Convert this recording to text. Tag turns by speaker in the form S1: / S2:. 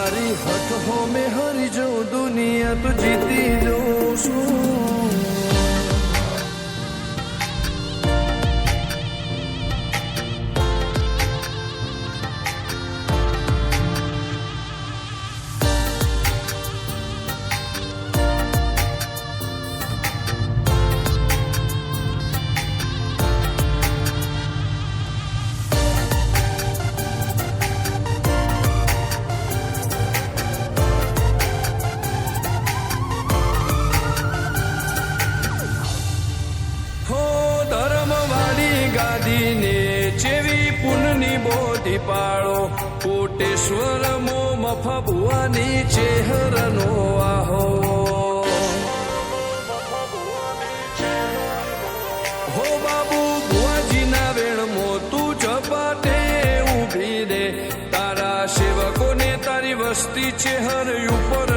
S1: તારી હઠ હો મેં હરી જો દુનિયા તો જીતી જોઉં છું। ગાદીને ચેવી પુનની બોધી પાળો કોટેશ્વર મો મફા ભુવાની ચેહરનો આહો હો બાબુ ભુવાજીના વેણમો તું ઝપાટે ઊભી દે તારા સેવકોને તારી વસ્તી ચેહર ઉપર